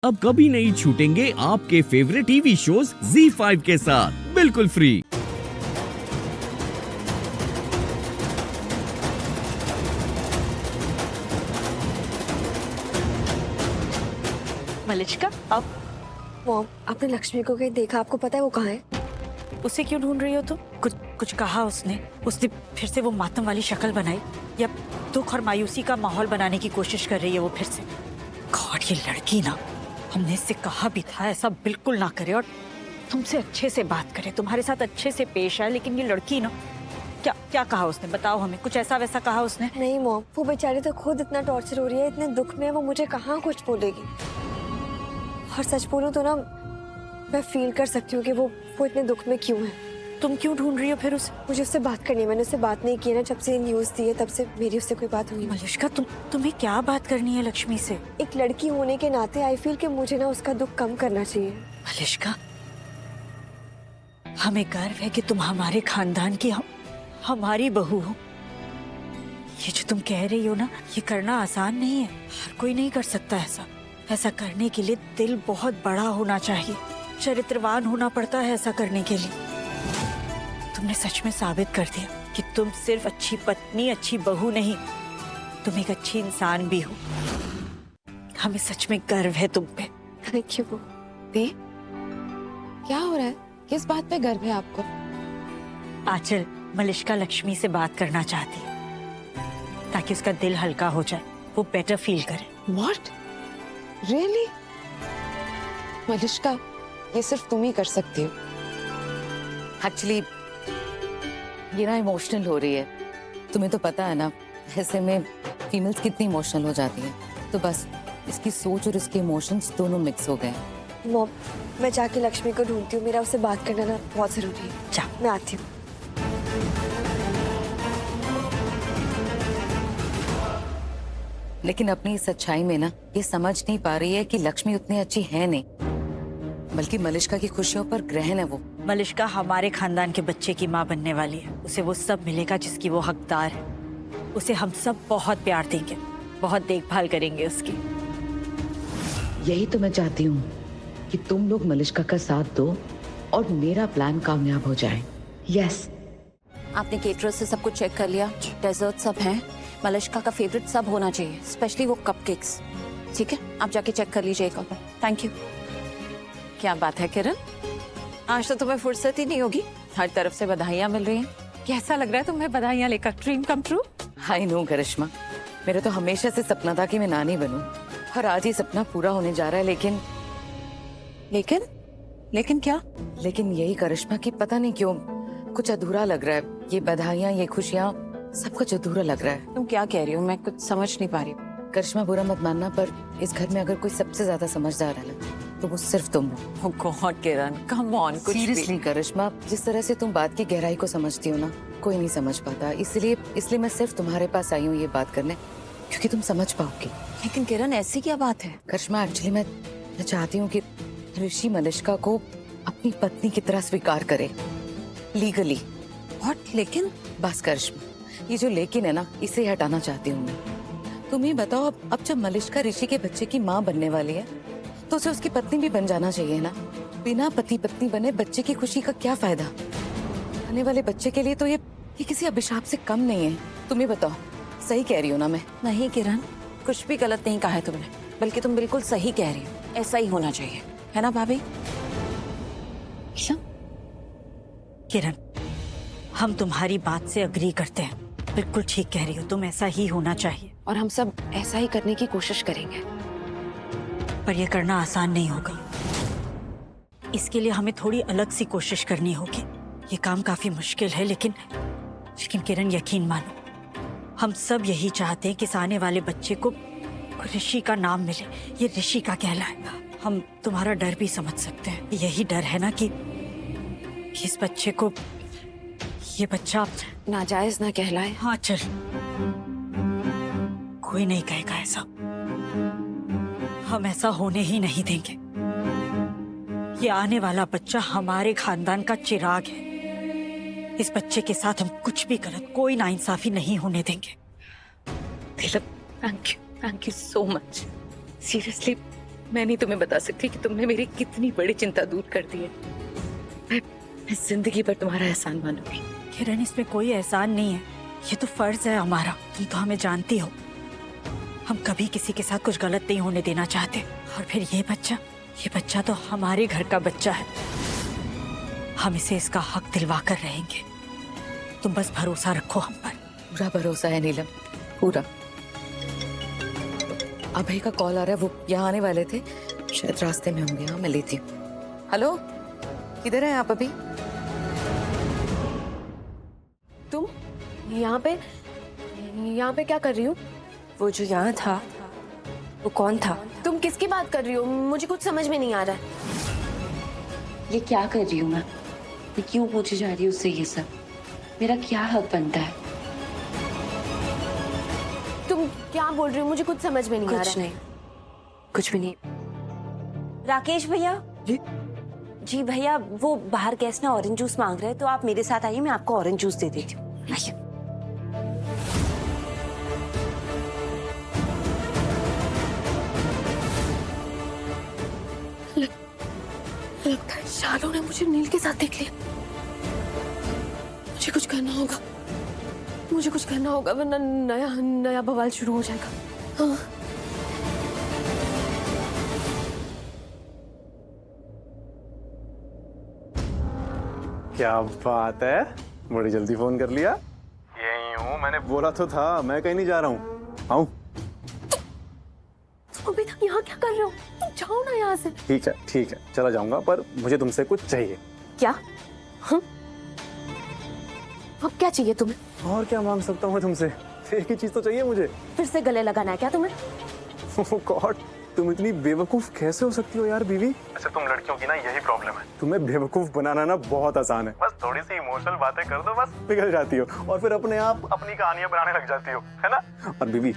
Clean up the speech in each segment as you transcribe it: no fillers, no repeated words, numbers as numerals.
अब कभी नहीं छूटेंगे आपके फेवरेट टीवी शोज ZEE5 के साथ बिल्कुल फ्री। मलिष्का, अब मॉम, आपने लक्ष्मी को कहीं देखा? आपको पता है वो कहाँ है? उसे क्यों ढूंढ रही हो तुम? कुछ कहा उसने फिर से वो मातम वाली शक्ल बनाई या दुख और मायूसी का माहौल बनाने की कोशिश कर रही है वो फिर से? गॉड, ये लड़की ना, हमने इससे कहा भी था ऐसा बिल्कुल ना करे और तुमसे अच्छे से बात करे, तुम्हारे साथ अच्छे से पेश आए, लेकिन ये लड़की ना, क्या क्या कहा उसने? बताओ हमें, कुछ ऐसा वैसा कहा उसने? नहीं मॉम, वो बेचारी तो खुद इतना टॉर्चर हो रही है, इतने दुख में, वो मुझे कहाँ कुछ बोलेगी। और सच बोलूं तो ना, मैं फील कर सकती हूँ कि वो इतने दुख में क्यों है। तुम क्यों ढूंढ रही हो फिर उसे? मुझे उससे बात करनी है। मैंने उससे बात नहीं की है ना, जब से न्यूज़ दी है तब से मेरी उससे कोई बात हुई नहीं। मलिष्का, तुम्हें क्या बात करनी है लक्ष्मी से? एक लड़की होने के नाते आई फील कि मुझे ना उसका दुख कम करना चाहिए। मलिष्का, हमें गर्व है कि तुम हमारे खानदान की हमारी बहू हो। ये जो तुम कह रही हो ना, ये करना आसान नहीं है, हर कोई नहीं कर सकता ऐसा करने के लिए दिल बहुत बड़ा होना चाहिए, चरित्रवान होना पड़ता है ऐसा करने के लिए। तुमने सच में साबित कर दिया कि तुम सिर्फ अच्छी पत्नी, अच्छी बहू नहीं, तुम एक अच्छी इंसान भी हो। हमें सच में गर्व है तुम पे। Thank you. दी, क्या हो रहा है? किस बात पे गर्व है आपको? आंचल, मलिष्का लक्ष्मी से बात करना चाहती है ताकि उसका दिल हल्का हो जाए, वो बेटर फील करे। What? Really? मलिष्का, ये सिर्फ तुम ही कर सकती हो। एक्चुअली ये ना इमोशनल हो रही है, तुम्हें तो पता है ना, ऐसे में फीमेल्स कितनी इमोशनल हो जाती हैं, तो बस इसकी सोच और इसके इमोशंस दोनों मिक्स हो गए। मॉम, मैं जाके लक्ष्मी को ढूंढती हूँ, मेरा उससे बात करना ना बहुत जरूरी है। जा। मैं आती हूँ। लेकिन अपनी इस सच्चाई में ना ये समझ नहीं पा रही है कि लक्ष्मी उतनी अच्छी है नहीं, बल्कि मलिष्का की खुशियों पर ग्रहण है वो। मलिष्का हमारे खानदान के बच्चे की माँ बनने वाली है, उसे वो सब मिलेगा जिसकी वो हकदार है। उसे हम सब बहुत प्यार देंगे, बहुत देखभाल करेंगे उसकी। यही तो मैं चाहती हूँ कि तुम लोग मलिष्का का साथ दो और मेरा प्लान कामयाब हो जाए। यस। आपने केटरर से सब कुछ चेक कर लिया? डेजर्ट सब हैं, मलिष्का का फेवरेट सब होना चाहिए, स्पेशली वो कपकेक्स। ठीक है, आप जाके चेक कर लीजिए एक बार। Thank you. क्या बात है किरण, आज तो तुम्हें फुर्सत ही नहीं होगी, हर तरफ से बधाइयाँ मिल रही हैं। कैसा लग रहा है तुम्हें बधाइयाँ लेकर? Dream come true. I know Karishma, मेरा तो हमेशा से सपना था कि मैं नानी बनूं, और आज ये सपना पूरा होने जा रहा है। लेकिन क्या? लेकिन यही करिश्मा कि पता नहीं क्यों कुछ अधूरा लग रहा है। ये बधाइयाँ, ये खुशियाँ, सब कुछ अधूरा लग रहा है। तुम क्या कह रही हो? मैं कुछ समझ नहीं पा रही। करिश्मा, बुरा मत मानना, पर इस घर में अगर कोई सबसे ज्यादा समझदार है ना, तो वो सिर्फ तुम हो। Oh God, Kiran, come on, कुछ भी। सीरियसली करिश्मा, जिस तरह से तुम बात की गहराई को समझती हो ना, कोई नहीं समझ पाता। इसलिए मैं सिर्फ तुम्हारे पास आई हूँ ये बात करने, क्योंकि तुम समझ पाओगी। लेकिन किरण, ऐसी क्या बात है? करिश्मा, एक्चुअली मैं चाहती हूँ कि ऋषि मलिष्का को अपनी पत्नी की तरह स्वीकार करे, लीगली। What? लेकिन बस करिश्मा, ये जो लेकिन है ना, इसे हटाना चाहती हूँ मैं। तुम ही बताओ, अब जब मलिष्का ऋषि के बच्चे की माँ बनने वाली है, तो उसे उसकी पत्नी भी बन जाना चाहिए ना। बिना पति पत्नी बने बच्चे की खुशी का क्या फायदा? आने वाले बच्चे के लिए तो ये किसी अभिशाप से कम नहीं है। तुम ही बताओ, सही कह रही हो ना मैं? नहीं किरण, कुछ भी गलत नहीं कहा है तुमने, बल्कि तुम बिल्कुल सही कह रही हो। ऐसा ही होना चाहिए, है ना भाभी? किरण, हम तुम्हारी बात से अग्री करते हैं, बिल्कुल ठीक कह रही हो तुम, ऐसा ही होना चाहिए। और हम सब ऐसा ही करने की कोशिश करेंगे। पर यह करना आसान नहीं होगा, इसके लिए हमें थोड़ी अलग सी कोशिश करनी होगी। ये काम काफी मुश्किल है, लेकिन किरण, यकीन मानो, हम सब यही चाहते हैं कि इस आने वाले बच्चे को ऋषि का नाम मिले, ये ऋषि का कहलाएगा। हम तुम्हारा डर भी समझ सकते हैं, यही डर है ना कि इस बच्चे को, ये बच्चा नाजायज ना कहलाए। हाँ चल, कोई नहीं कहेगा ऐसा, हम ऐसा होने ही नहीं देंगे। ये आने वाला बच्चा हमारे खानदान का चिराग है, इस बच्चे के साथ हम कुछ भी गलत, कोई नाइंसाफी नहीं होने देंगे। Thank you so much. Seriously मैं नहीं तुम्हें बता सकती कि तुमने मेरी कितनी बड़ी चिंता दूर कर दी है। मैं जिंदगी भर तुम्हारा एहसान मानूंगी। किरण, इसमें कोई एहसान नहीं है, ये तो फर्ज है हमारा। तुम तो हमें जानती हो, हम कभी किसी के साथ कुछ गलत नहीं होने देना चाहते। और फिर ये बच्चा तो हमारे घर का बच्चा है, हम इसे इसका हक दिलवा कर रहेंगे। तुम बस भरोसा रखो हम पर। पूरा भरोसा है नीलम, पूरा। अभय का कॉल आ रहा है, वो यहाँ आने वाले थे, शायद रास्ते में होंगे। हाँ, मैं लेती हूँ। हेलो, किधर हैं आप अभी? तुम यहाँ पे क्या कर रही हो? वो जो यहाँ था वो कौन था? तुम किसकी बात कर रही हो? मुझे कुछ समझ में नहीं आ रहा है। ये क्या कर रही हूँ मैं क्यों पूछे जा रही हूँ उससे ये सब? मेरा क्या हक बनता है? तुम क्या बोल रही हो? मुझे कुछ समझ में नहीं आ रहा है। कुछ नहीं, कुछ भी नहीं। राकेश भैया जी भैया, वो बाहर गेस्ट ना ऑरेंज जूस मांग रहे हैं, तो आप मेरे साथ आइए, मैं आपको ऑरेंज जूस दे देती हूँ। आइए। लगता है शालू ने मुझे नील के साथ देख लिया। मुझे कुछ करना होगा वरना नया बवाल शुरू हो जाएगा। हाँ। क्या बात है, बड़ी जल्दी फोन कर लिया। यही हूँ, मैंने बोला तो था, मैं कहीं नहीं जा रहा हूँ। आऊं? तुम अभी तक यहाँ क्या कर रहे हो? तुम जाओ ना यहाँ से। ठीक है, चला जाऊंगा, पर मुझे तुमसे कुछ चाहिए। क्या? हम? अब क्या चाहिए तुम्हें? और क्या मांग सकता हूँ मैं तुमसे? एक ही चीज तो चाहिए मुझे। फिर से गले लगाना है क्या तुम्हें? ओह गॉड, तुम इतनी बेवकूफ कैसे हो सकती हो यार बीवी? वैसे तुम लड़कियों की ना यही प्रॉब्लम है, तुम्हें बेवकूफ बनाना ना बहुत आसान है। बस थोड़ी सी इमोशनल बातें कर दो, बस पिघल जाती हो और फिर अपने आप अपनी कहानियां बनाने लग जाती हो, है ना? और बीवी,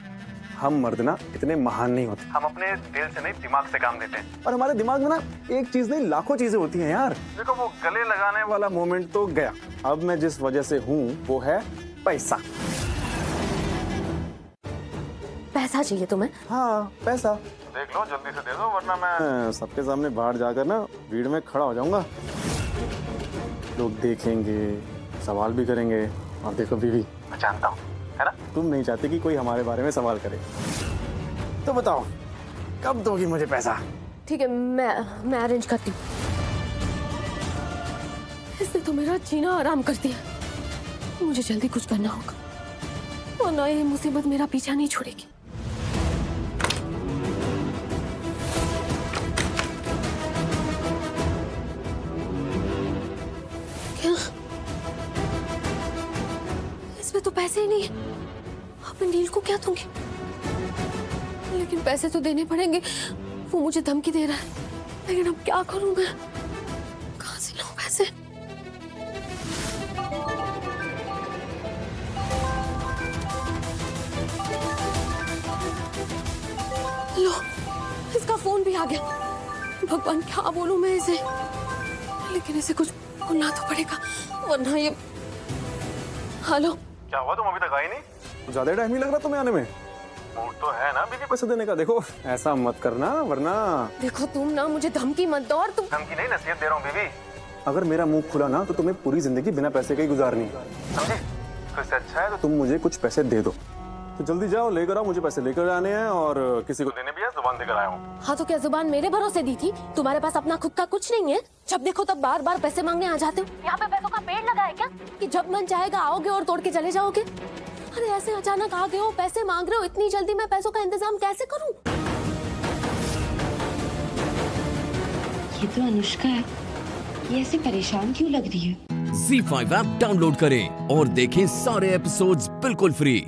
हम मर्द ना इतने महान नहीं होते, हम अपने दिल से नहीं दिमाग से काम देते हैं। और हमारे दिमाग में ना एक चीज नहीं लाखों चीजें होती हैं यार। देखो, वो गले लगाने वाला मोमेंट तो गया, अब मैं जिस वजह से हूँ वो है पैसा। पैसा चाहिए तुम्हें? हाँ, पैसा। देख लो, जल्दी से दे दो, वरना मैं सबके सामने बाहर जाकर ना भीड़ में खड़ा हो जाऊंगा। लोग देखेंगे, सवाल भी करेंगे। और देखो बीवी, मैं जानता हूँ, है ना, तुम नहीं चाहते कि कोई हमारे बारे में सवाल करे। तो बताओ, कब दोगी मुझे पैसा? ठीक है, मैं अरेंज करती हूँ। इसने तो मेरा जीना आराम कर दिया। मुझे जल्दी कुछ करना होगा वरना ये मुसीबत मेरा पीछा नहीं छोड़ेगी। क्या? इसमें तो पैसे ही नहीं है। अब मैं नील को क्या दूंगी? लेकिन पैसे तो देने पड़ेंगे, वो मुझे धमकी दे रहा है। लेकिन अब क्या करूं मैं? कहां से लूं पैसे? लो, इसका फोन भी आ गया। भगवान, क्या बोलूं मैं इसे? लेकिन इसे कुछ बोलना तो पड़ेगा वरना ये। हेलो, क्या हुआ, तुम अभी तक आई नहीं? ज्यादा टाइम नहीं लग रहा तुम्हें आने में? मूड तो है ना बीवी पैसे देने का। देखो, ऐसा मत करना वरना। देखो, तुम ना मुझे धमकी मत दो। और तुम धमकी नहीं, नसीहत दे रहा हूँ बीवी। अगर मेरा मुंह खुला ना तो तुम्हें पूरी जिंदगी बिना पैसे के ही गुजारनी, समझे? तो इससे अच्छा है तो तुम मुझे कुछ पैसे दे दो। तो जल्दी जाओ, लेकर आओ, मुझे पैसे लेकर आने हैं और किसी को देने भी है, जुबान देकर आया हूँ। हाँ, तो क्या जुबान मेरे भरोसे दी थी? तुम्हारे पास अपना खुद का कुछ नहीं है? जब देखो तब बार बार पैसे मांगने आ जाते हो। यहाँ पे पैसों का पेड़ लगा है क्या कि जब मन चाहेगा आओगे और तोड़ के चले जाओगे? अरे ऐसे अचानक आ गए हो, पैसे मांग रहे हो, इतनी जल्दी मैं पैसों का इंतजाम कैसे करूं? ये तो अनुष्का है, ये ऐसे परेशान क्यों लग रही है? Z5 ऐप डाउनलोड करें और देखें सारे एपिसोड्स बिल्कुल फ्री।